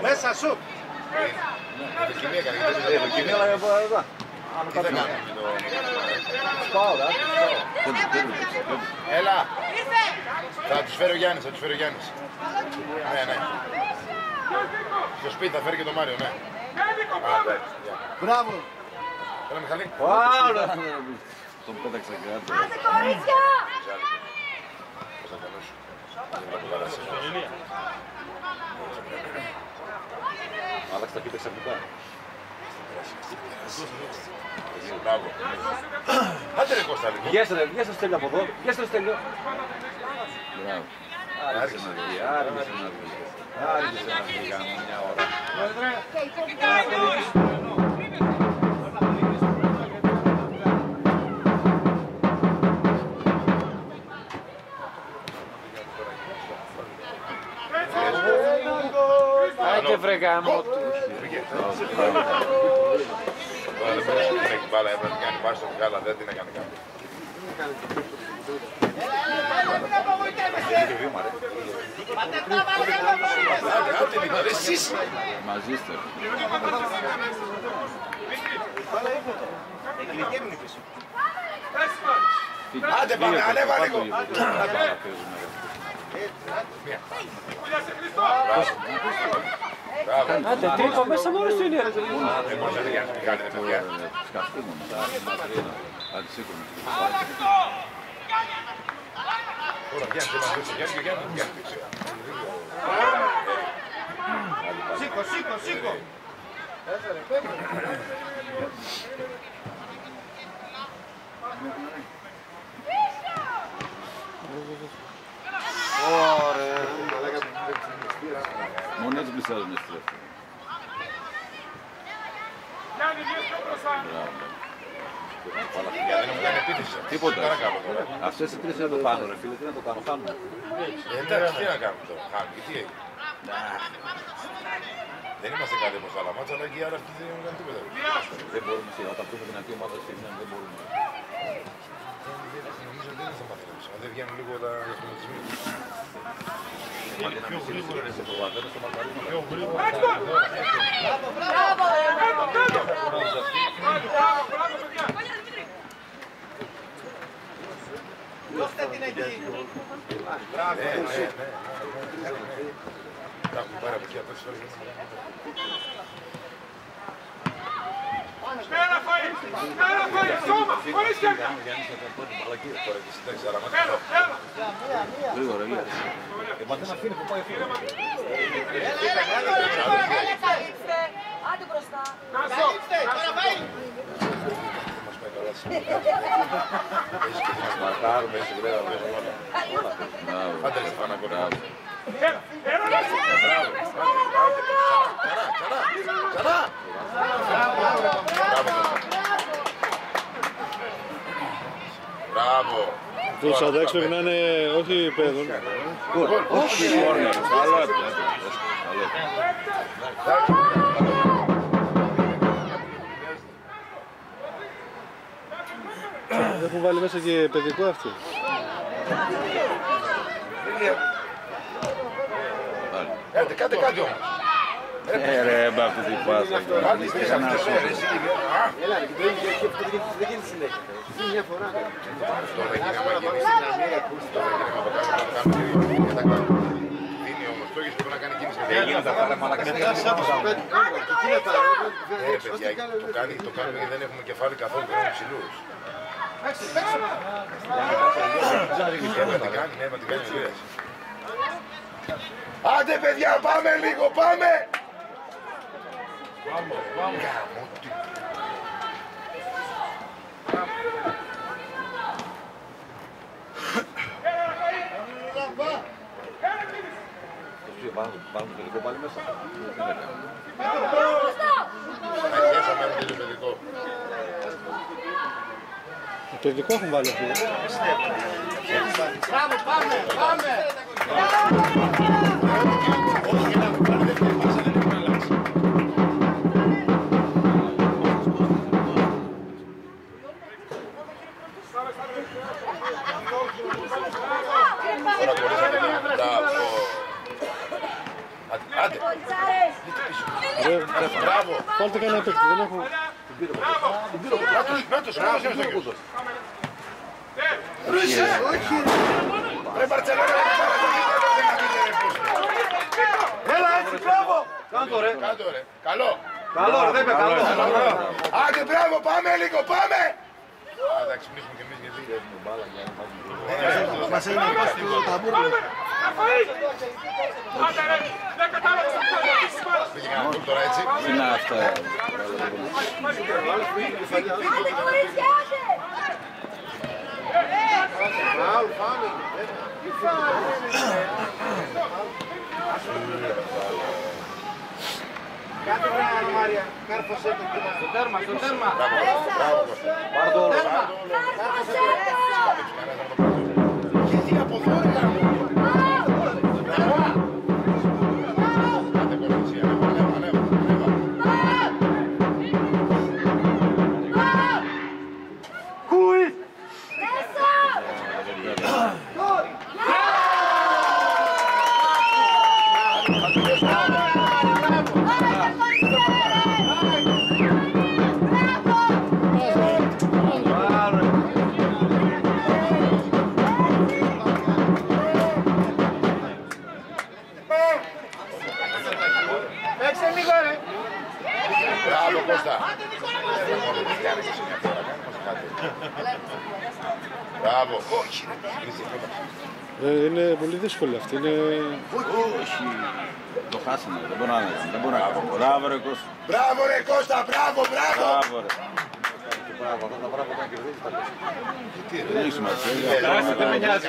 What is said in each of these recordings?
Μέσα σου! Δοκιμή, αλλά εδώ. Τι θα κάνουμε με το... Σπάω, ρε. Έλα! Θα τους φέρει ο Γιάννης, Ναι, ναι. Στο σπίτι θα φέρει και τον Μάριο, ναι. Μπράβο! Έλα, Μιχαλή. Τον πέταξε κάτω. Άντε κορίτσια! Πώς θα καλούς. Άλλαξε τα πίτα ξαφνικά. Μπράβο. Άντε ρε Κώστα λίγο. Βγες το Στέλιο από εδώ. Βγες το Στέλιο. Μπράβο. Άρχισε να βγει. Άρχισε να βγει μια ώρα. Άντε βρε γάμο του. Τώρα δεν μπορούσε να έχει μπάλα, έπρεπε να κάνει πάση στο Μιχάλα, δεν την έκανε καν. Άντε λίγο, ρε εσείς! Μαζί είστε. Άντε πάμε, ανέβα λίγο! Άντε τρύπα μέσα μόνος του είναι. Δεν μπορείς να διάνεις Μιχάλη, ρε παιδιά. Σκαφτούμε μετά. Άντε σήκουμε. Τώρα Γιάννης, έλα δώσε Γιάννη και Γιάννη. Σήκω! Ωραία. Μόνο έτσι πλησιάζουμε στη δεύτερη. Δεν μου κάνει επίθεση. Τίποτα. Παρακαλώ τώρα. Αυτές οι τρεις είναι το πάνω ρε φίλε, τι να το κάνω, χάνουμε. Εντάξει, τι να κάνουμε τώρα, χάνουμε, τι έγινε. Δεν είμαστε καλοί όπως άλλα μάτσα, αλλά και οι άλλοι αυτοί δεν έχουν κάνει τίποτα. Δεν μπορούμε σίγουρα, όταν πούμε δυνατή ομάδα στη δύναμη δεν μπορούμε. Νομίζω ότι δεν θα μαθαίνουμε, αν δεν βγαίνουν λίγο τα αυτοματισμοί. Πιο γρήγορα είναι σε προβαδένες στο μαρκαρίσμα. Δώστε την εκεί! Τα έχουμε πάρει από εκεί από τις ώρες. Πέρα φαΐ! Σώμα! Χωρίς κέρκα! Έλα! Γρήγορα, γρήγορα. Μα δεν αφήνει που πάει αυτό. Έλα καλύψτε! Άντε μπροστά! Καλύψτε! Τώρα πάει! Μαρκάρουμε, έτσι γρήγορα. Άντε ρε Στεφάνα κορά. Μπράβο! Το Σαντάξ πρέπει να είναι όχι παιδόν. Όχι, κόρνερ. Έχουν βάλει μέσα και παιδικό αυτό. Κάντε κάτι όμως. Ρε, μπα αυτή τη φάση. Άντε στις αυτές ώρες. Έλα, και το ίδιο και αυτό δεν γίνει συνέχεια. Είναι μια φορά. Τώρα γίνει άμα γίνει. Τώρα γίνει άμα το κάνουμε. Και τα κάνουμε. Δίνει όμως το έχεις πρέπει να κάνει κίνηση. Δεν γίνεται αυτά τα μαλακά. Παιδιά, το κάνουμε γιατί δεν έχουμε κεφάλι καθόλου, δεν έχουμε ψηλούς. Ναι, την κάνει ιδέες. Άντε παιδιά, πάμε λίγο, πάμε! Βάλουμε το τελικό πάλι μέσα. Αγιέσαμε με το παιδικό. Το παιδικό έχουν βάλει αυτό. Μπράβο, πάμε! Τώρα κορίσατε και μπράβο. Άντε. Μπράβο. Βάλτε κανένα παίκτη, δεν έχω. Νάτος, ρε Μπαρτσελόνα, Έλα έτσι, μπράβο! Κάντο ρε. καλό. Καλό ρε, δεν είπε καλό. Άντε μπράβο, πάμε λίγο, πάμε! Θα ξυπνήσουμε κι εμείς γιατί... Μας έγινε πάση του ταμπούρου. Πήγε κανένα γκολ τώρα έτσι. Είναι αυτό. Κάτω ρε Μάρια, κάρφωσε το κύμα. Στο τέρμα, στο τέρμα. Μπράβο Κώστα. Πάρ' το όλο. Γιατί από εδώ ρε γάμο. Άντε κορίτσι, ανέβα. Κούι! Μπράβο Κώστα. Μπράβο. Όχι. Είναι πολύ δύσκολη αυτή. Είναι... Όχι. Το χάσαμε. Δεν μπορώ να κάνω. Μπράβο ρε Κώστα. Μπράβο ρε Κώστα, μπράβο. Μπράβο ρε. Μπράβο, αυτά τα πράγματα όταν κερδίζεις τα λες. Δεν έχει σημασία. Δεν με νοιάζει.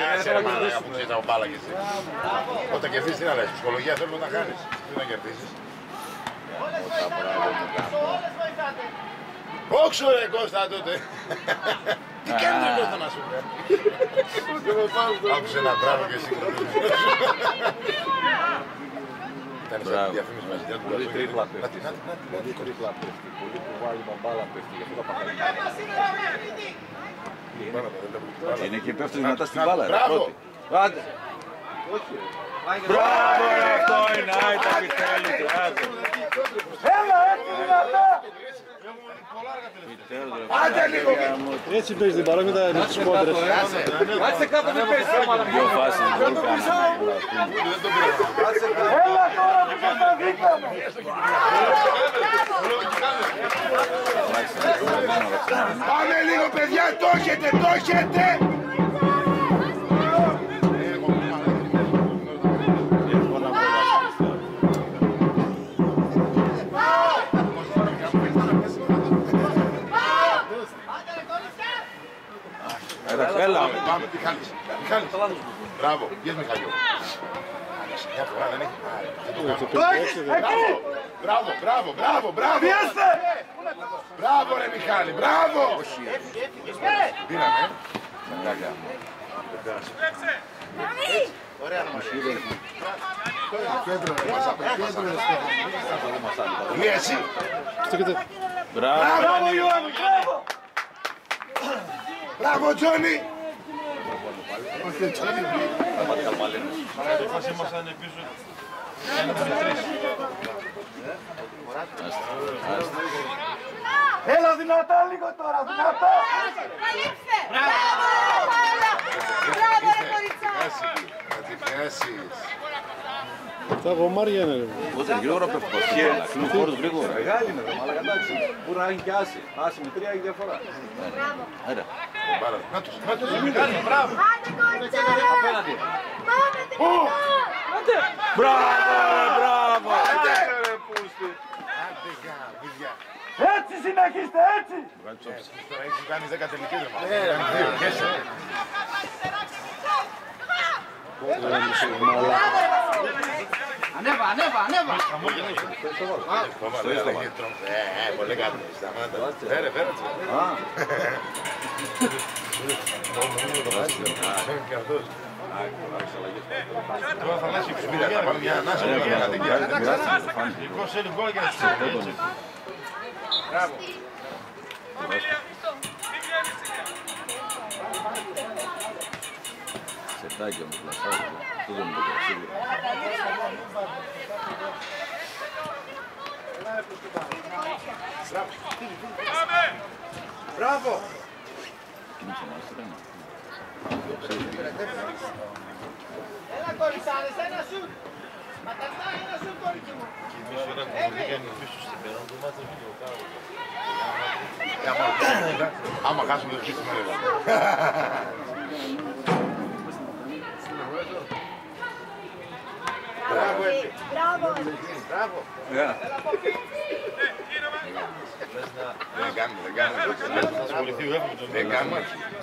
Αφού ξέρεις από μπάλα και εσύ. Όταν κερδίσεις τι να λες, ψυχολογία θέλουμε να χάνεις. Τι να κερδίσεις. Όξο ρε Κώστα τότε. Τι κάνεις ρε Κώστα να σου πει. Άκουσε ένα μπράβο και εσύ. Ήταν σε διαφήμιση μαζί. Πολύ τρίπλα πέφτει. Πολύ τρίπλα πέφτει. Πολύ κουβάλιμα μπάλα πέφτει. Γι' αυτό τα παχαλιά. Είναι και πέφτει μετά στην μπάλα. Μπράβο. Άντε. Μπράβο ρε, αυτό είναι. Άιτα επιτέλους. Έλα έτσι δυνατά! Άντε λίγο. Έτσι παίζει την παρόμοια με τις κόντρες. Κάτσε κάτω μην πες θέματα. Δυο φάσεις δεν κάναμε. Έλα τώρα που μας τα δείξαμε! Πάμε λίγο παιδιά, το έχετε. Έλα. Πάμε, Μιχάλης. Μπράβο, γες Μιχαλιό. Μια φορά δεν έχει πάρει. Μπράβο. Πιέστε! Μπράβο ρε Μιχάλη, μπράβο. Πήραμε. Λίεση. Μπράβο Ιωάννη, μπράβο! Μπράβο Τζόνι. Έλα δυνατά λίγο τώρα, δυνατά! Καλύψτε! Μπράβο ρε κοριτσά! Θα τη πιάσεις. Τα γομάρια είναι ρε. Πότε γρήγορα πέφτει πασχέλα. Κλείνουν χώρους γρήγορα. Μεγάλη είναι ρε, μάλακα εντάξει. Μπορεί να έχει και άση. Άση με 3 έχει διαφορά. Έλα. Νάτος, Μιχάλη, μπράβο. Άντε κοριτσάρα! Πάμε την Μπράβο. Άντε. Ρε πούστη. Άντε γαμίδια. Έτσι συνεχίστε, έτσι! Τώρα έχεις κάνει 10 τελικές ρε μάλλον. Ανέβα! Πολύ κάτω, σταμάτα. Φέρε. Τώρα θα αλλάξει η ψηφίδα, θα πάμε μια ανάσα για να την κάνει. Λίγο λίγο για να την μπράβο. Πλασάκι όμως, πλασάκι. Αυτό δεν είναι το σίγουρα. Μπράβο! Κίνησε μας, τι είναι. Έλα κοριτσάρες, ένα σουτ. Ματαρτά, ένα σουτ κορίτσι μου. Άμα χάσουμε το πίσω μέρος. Μπράβο. Μπράβο. Δεν κάνουμε. Δεν κάνουμε.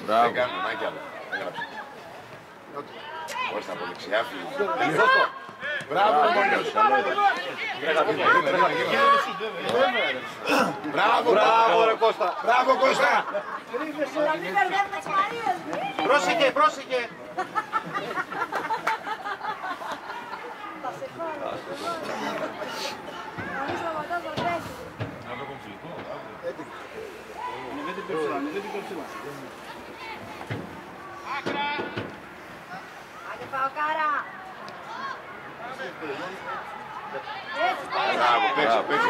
Να κι άλλο. Όχι από δεξιά φύγει. Μπράβο, Μόνιος. Μπράβο, ρε Κώστα. Μπράβο, Κώστα. Να μην μπερδεύουμε τις Μαρίες. Πρόσεχε. Θα σε χώρω. Να μην σταματάς να τρέχεις. Άντε Παοκάρα. Έτσι, Μπράβο, παίξε.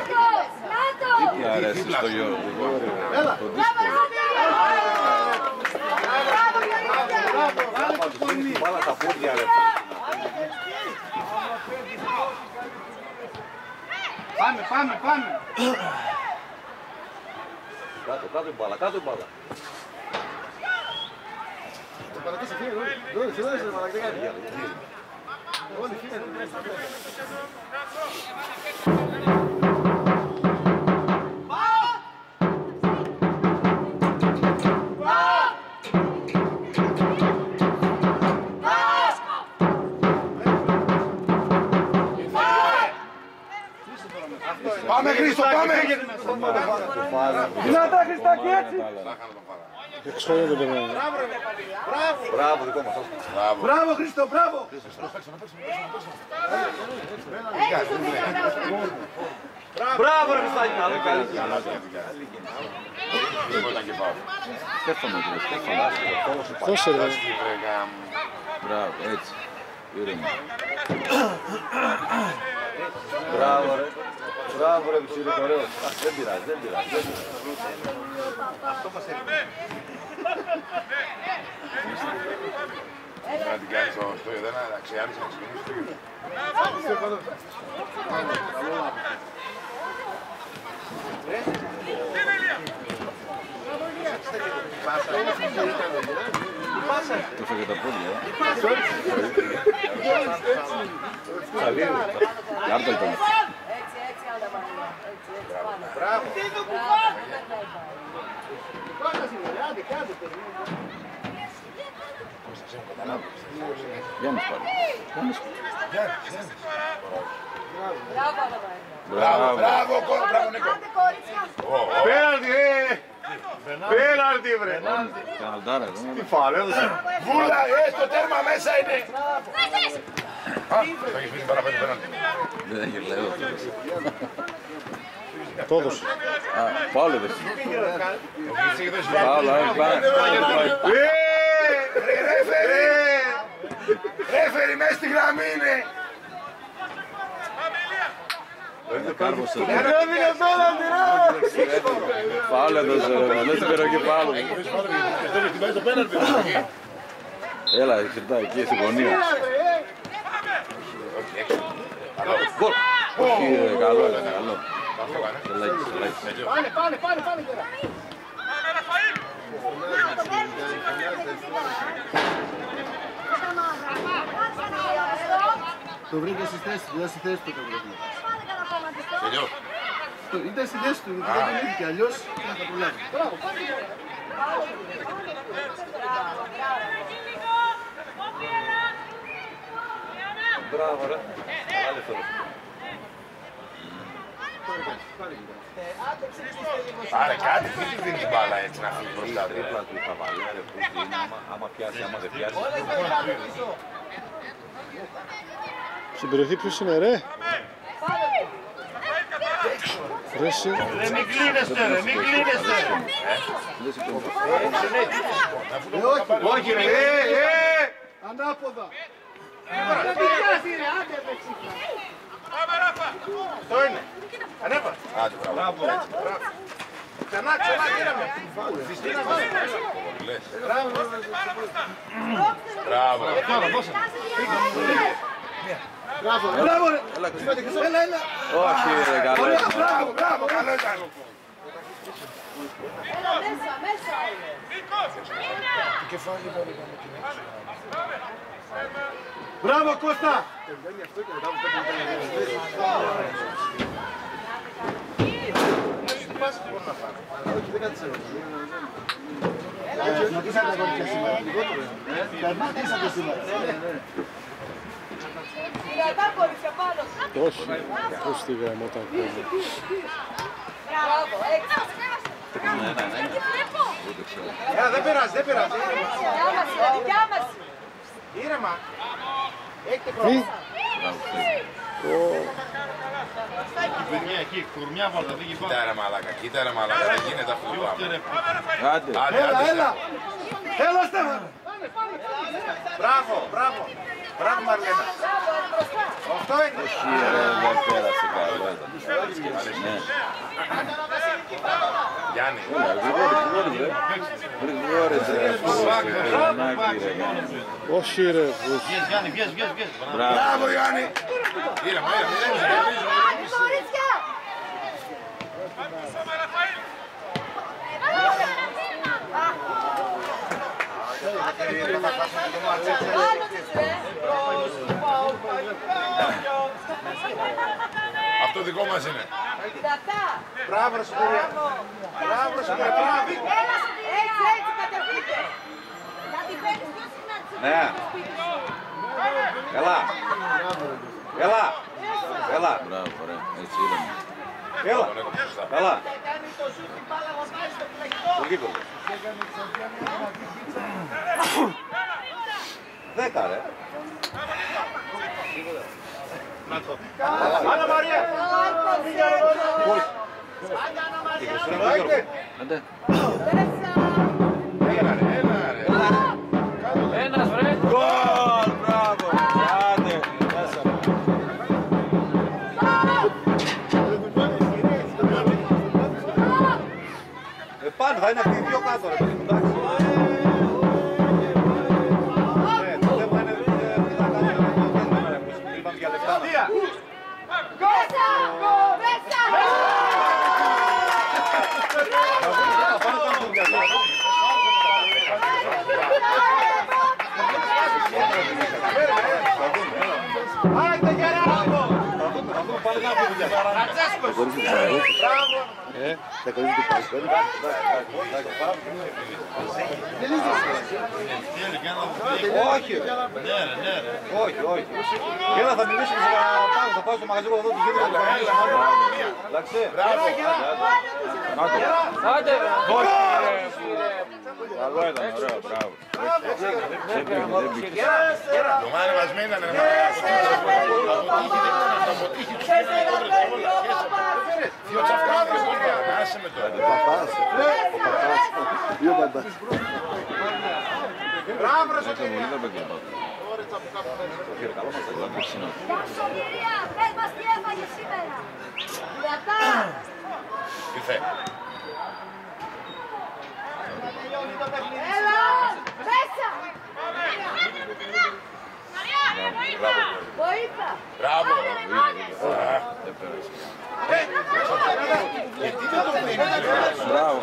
Νάτο. Τι αρέσει στο Γιώργο. Έλα. Μπάλα τα πόδια, ρε. Πάμε. Κάτω η μπάλα. Πάμε Χρήστο, πάμε! Δυνατά Χριστάκη, έτσι. Εξχόλια δεν περνάει. Μπράβο, δικό μας. Μπράβο Χρήστο, μπράβο. Μπράβο, ρε Χριστάκη. Στέφανο, Δώσε ρε. Μπράβο, έτσι. Ήρεμα. Μπράβο, ρε Βιτσίλη, ωραίος. Δεν πειράζει. Να την κάνεις στο εδώ να ξεάνεις να ξεκινήσεις. Το φάγε τα πόδια. Κάρτα ήταν. Έτσι, Άντα Μαρία. Έτσι, Μπράβο. Για μας πάρει. Μπράβο, Νίκο. Άντε κορίτσια. Πέναλτι, βρε. Καναλτάρα εδώ. Τι φάουλ έδωσε. Βούλα, το τέρμα μέσα είναι. Θα έχεις πει παραπέντε πέναλτι. Δεν έχει λέω. Το έδωσε. Παύλο έδωσε. Ρέφερι, μέσα στη γραμμή είναι. Κάρβωσε. Παύλο έδωσε. Δεν την πέρα και Παύλο. Έλα, ξερτάει εκεί στην γωνία. Γκολ. Όχι, καλό είναι, καλό. Σελάκης. Πάνε. Το βρήκα στη θέση του, στη θέση του το βρήκα. Τελειώ. Ήταν στη θέση του, δεν τον είδε και αλλιώς θα το προλάβει. Μπράβο ρε. Άλλη φορά. Άρα κάτι, τι τη δίνει την μπάλα έτσι να φύγει μπροστά του. Τρίπλα του θα βάλει, ρε που είναι, άμα πιάσει, άμα δεν πιάσει. Στην περιοχή ποιος είναι ρε. Ρε εσύ. Μην κλείνεστε ρε, μην κλείνεστε. Όχι ρε, Ανάποδα. Δεν πειράζει ρε, άντε με ψήφα. Αυτό είναι. Ανέβα. Άντε, μπράβο. Ξανά, γύραμε. Μπράβο. Μπράβο ρε. Έλα. Όχι ρε, καλό ήταν. Μπράβο, καλό ήταν. Έλα μέσα. Μπράβο Κώστα. Δυνατά κορίτσια πάνω. Όχι, πώς τη γάμω τα ακόμα. Μπράβο, έξω. Δεν πειράζει. Δικιά μας. Ήρεμα. Έχετε χρόνο. Κουρμιά εκεί, κουρμιά βάλτε, δεν γυρνάει. Κοίτα ρε μαλάκα, δεν γίνεται αυτό το πράγμα. Άντε. Έλα Στέφανε. Μπράβο. Μπράβο Μαρλένα. Αυτό είναι. Όχι ρε, δεν πέρασε καλό ήταν. Ναι. Γιάννη. Γρηγόρες ρε, Φερνάκη ρε. Όχι ρε, Γιάννη, βγες. Μπράβο Γιάννη. Ήρεμα. Άντε κορίτσια. Πάνω της ρε. Αυτό δικό μας είναι. Δυνατά. Μπράβο ρε Σοκορία. Μπράβο. Έτσι, κατευθύντε. Να την παίρνεις πιο συχνά της Ναι. Έλα. Μπράβο ρε, έτσι ήρεμα. Έλα. Κάνει το σου την μπάλα γονάει στο πλεκτό. Το γήπεδο. 10 ρε. Άννα Μαρία. Άντε. Έλα ρε. Ένας βρε. Γκολ, μπράβο. Άντε. Μέσα. Πάνω θα είναι αυτοί οι δύο κάτω ρε. Εντάξει. Το θέμα είναι τι θα κάνει να είπαμε για λεφτά. Μέσα! Μέσα! Άντε γερά. Όχι. Όχι. Έλα θα μιλήσουμε πάνω, θα πάω στο μαγαζί εδώ του γύρω. Εντάξει. Άντε. Καλό ήταν, ωραίο, μπράβο. Το μάνα μας μείνανε. Δύο τσαφκάδες τώρα. Άσε με τώρα. Μπράβο ρε Σωτηρία. Σωτηρία, πες μας τι έφαγες σήμερα. Δυνατά. Ήρθε. Έλα, μέσα. Βοήθα. Μπράβο. Γιατί δεν το πίνει. Μπράβο.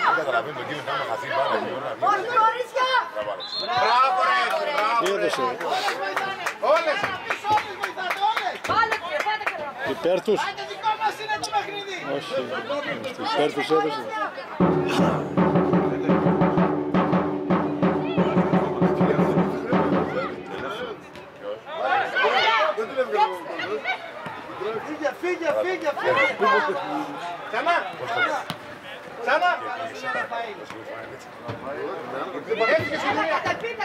Δεν καταλαβαίνω τον κύριο να είναι χαθεί πάρα πολύ. Όχι κορίτσια. Μπράβο ρε. τι έδωσε. Όλες. Βάλε και πάτε καλά. Υπέρ τους. Άντε δικό μας είναι το παιχνίδι. Όχι, υπέρ τους έδωσε. Φύγε. Ξανά. Καταπίτε.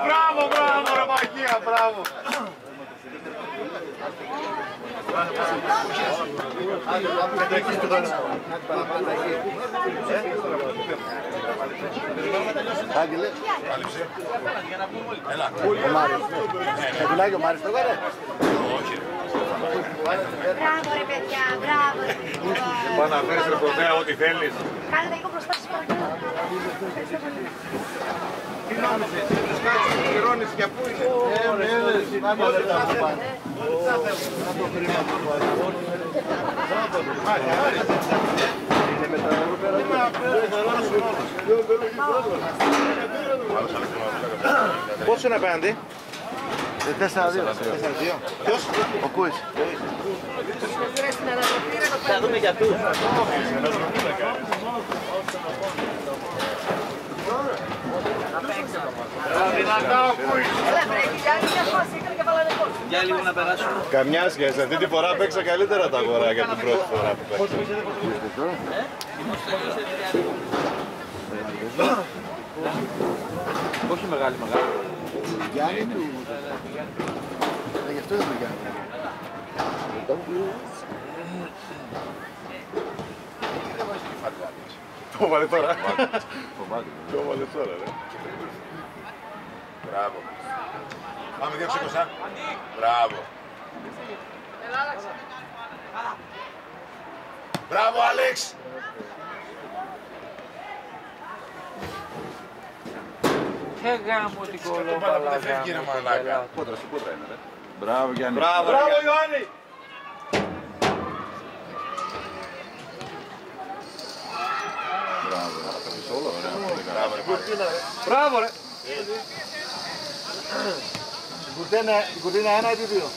Μπράβο, μπράβο, ρε μαγεία, μπράβο. Άγγελε. Έλα. Ο Μάριος. Μιλάει ο Μάριος τώρα, ρε. Μπράβο ρε παιδιά, μπράβο ρε. Πάω να φέρεις ρε κοντέα ό,τι θέλεις. Κάνετε λίγο μπροστά σας παρακαλώ. Τι νόμιζες, τους κάτσεις που πληρώνεις για πού είναι. Πόσο είναι απέναντι? 4-2. Ποιος? Ο Κούης. Θα δούμε για αυτούς. Για λίγο να περάσουμε. Καμιά σχέση. Αυτή τη φορά παίξα καλύτερα τα αγοράκια την πρώτη φορά που παίξα. Όχι μεγάλη. Γιάννη του. Γι' αυτό δεν το Γιάννη. Το βάλε τώρα. Το βάλε τώρα, ρε. Μπράβο. Πάμε 2-20. Μπράβο. Μπράβο, Άλεξ. Γάμο την Το κολόπαλα. πάρα που δεν φεύγει ρε μαλάκα. Κόντρα είναι, ρε. Μπράβο, Γιάννη. Μπράβο, Ιωάννη. Μπράβο ρε. Η κουρτίνα 1 ή 2.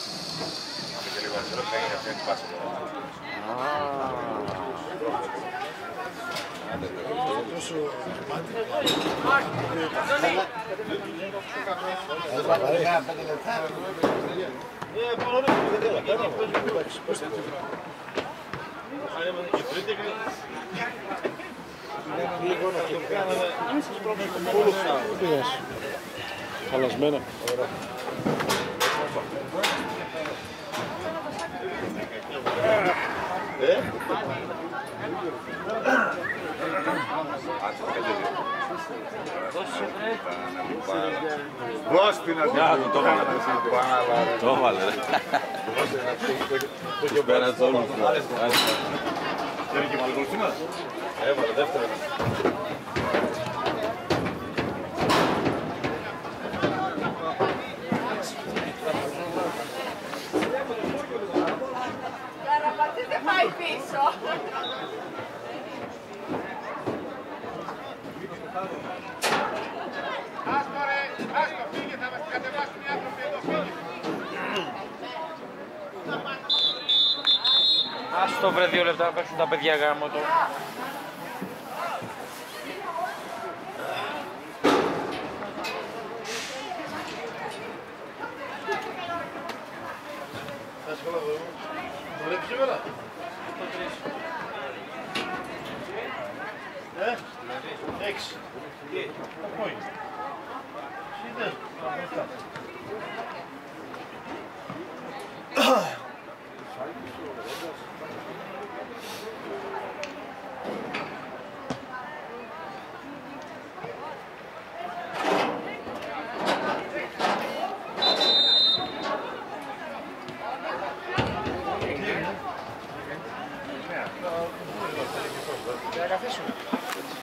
Χαλασμένα. Δώσ' την αντιπροσωπή. Το έβαλε, ρε. Τους πέρασε όλους. Θέλει και μαλλικολουθήμα. Έβαλε δεύτερο. Καραπατής δεν πάει πίσω. Άστο ρε, άστο, φύγε, θα μας κατεβάσουν οι άνθρωποι εδώ, φύγε. Ας το βρε 2 λεπτά να παίξουν τα παιδιά γάμο το. Το βλέπεις σήμερα. 6. Πού είναι.